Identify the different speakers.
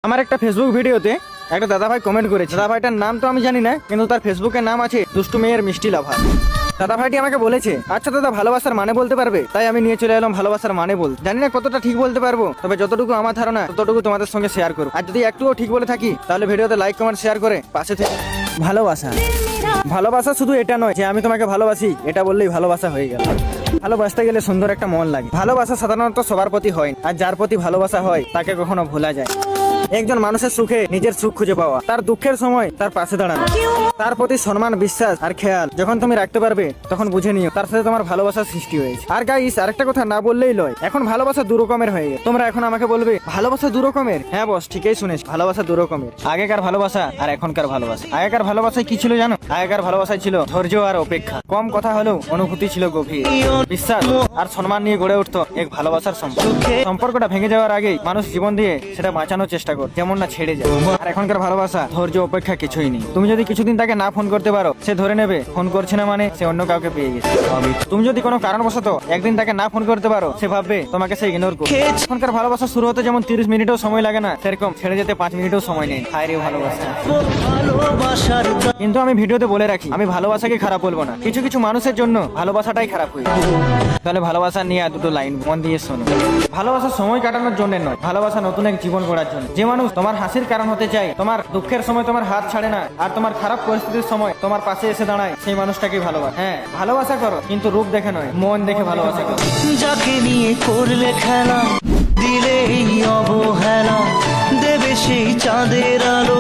Speaker 1: আমার একটা ফেসবুক ভিডিওতে একটা দাদা ভাই কমেন্ট করেছে। দাদা ভাইটার নাম তো আমি জানি না, কিন্তু তার ফেসবুকের নাম আছে দুষ্টু মেয়ের মিষ্টি লাভা। দাদা ভাইটি আমাকে বলেছে, আচ্ছা দাদা ভালোবাসার মানে বলতে পারবে? তাই আমি নিয়ে চলে এলাম ভালোবাসার মানে বলতে। জানি না কতটা ঠিক বলতে পারবো, তবে যতটুকু আমার ধারণা ততটুকু তোমাদের সঙ্গে শেয়ার করবো। আর যদি একটুও ঠিক বলে থাকি তাহলে ভিডিওতে লাইক কমেন্ট শেয়ার করে পাশে থেকে। ভালোবাসা ভালোবাসা শুধু এটা নয় যে আমি তোমাকে ভালোবাসি এটা বললেই ভালোবাসা হয়ে গেল। ভালোবাসতে গেলে সুন্দর একটা মন লাগে। ভালোবাসা সাধারণত সবার প্রতি হয়, আর যার প্রতি ভালোবাসা হয় তাকে কখনো ভোলা যায়। একজন মানুষের সুখে নিজের সুখ খুঁজে পাওয়া, তার দুঃখের সময় তার পাশে দাঁড়ানো, তার প্রতি সম্মান বিশ্বাস আর খেয়াল যখন তুমি রাখতে পারবে তখন বুঝে নিও তার সাথে তোমার ভালোবাসার সৃষ্টি হয়েছে। আর গাইস, আরেকটা কথা না বললেই লয়, এখন ভালোবাসা দু রকমের হয়ে গেছে। তোমরা এখন আমাকে বলবে ভালোবাসা দু রকমের? হ্যাঁ বস, ঠিকই শুনেছ, ভালোবাসা দু রকমের। আগেকার ভালোবাসা আর এখনকার ভালোবাসা। আগেকার ভালোবাসায় কি ছিল জানো? আগেকার ভালোবাসায় ছিল ধৈর্য আর অপেক্ষা, কম কথা হলেও অনুভূতি ছিল গভীর, বিশ্বাস আর সম্মান নিয়ে গড়ে উঠতো এক ভালোবাসার সম্পর্ক। সম্পর্কটা ভেঙে যাওয়ার আগেই মানুষ জীবন দিয়ে সেটা বাঁচানোর চেষ্টা করে, যেমন না ছেড়ে যায়। আর এখনকার ভালোবাসা ধৈর্য অপেক্ষা কিছুই নেই। তুমি যদি কিছুদিন তাকে না ফোন করতে পারো, সে ধরে নেবে ফোন করছে না মানে সে অন্য কাউকে পেয়ে গেছে। তুমি যদি কোনো কারণবশত একদিন তাকে না ফোন করতে পারো, সে ভাববে তোমাকে সে ইগনোর করবে। এখনকার ভালোবাসা শুরু হতে যেমন 30 মিনিটও সময় লাগে না, সেরকম ছেড়ে যেতে 5 মিনিটও সময় নেই। হায় রে ভালোবাসা। কিন্তু আমি ভিডিওতে বলে রাখি, আমি ভালোবাসাকে খারাপ বলবো না। কিছু কিছু মানুষের জন্য ভালোবাসাটাই খারাপ হয়ে যায়। তাহলে ভালোবাসা নিয়ে দুটো লাইন মন দিয়ে শোনো। ভালোবাসা সময় কাটানোর জন্য নয়, ভালোবাসা নতুন এক জীবন গড়ার জন্য। যে মানুষ তোমার হাসির কারণ হতে চায়, তোমার দুঃখের সময় তোমার হাত ছাড়ে না, আর তোমার খারাপ পরিস্থিতির সময় তোমার পাশে এসে দাঁড়ায়, সেই মানুষটাকে ভালোবাসা। হ্যাঁ, ভালোবাসা করো, কিন্তু রূপ দেখে নয়, মন দেখে ভালোবাসা করো।
Speaker 2: যাকে নিয়ে করলে খেলা, দিলে এই অবহেলা, দেবে সেই চাঁদের আলো।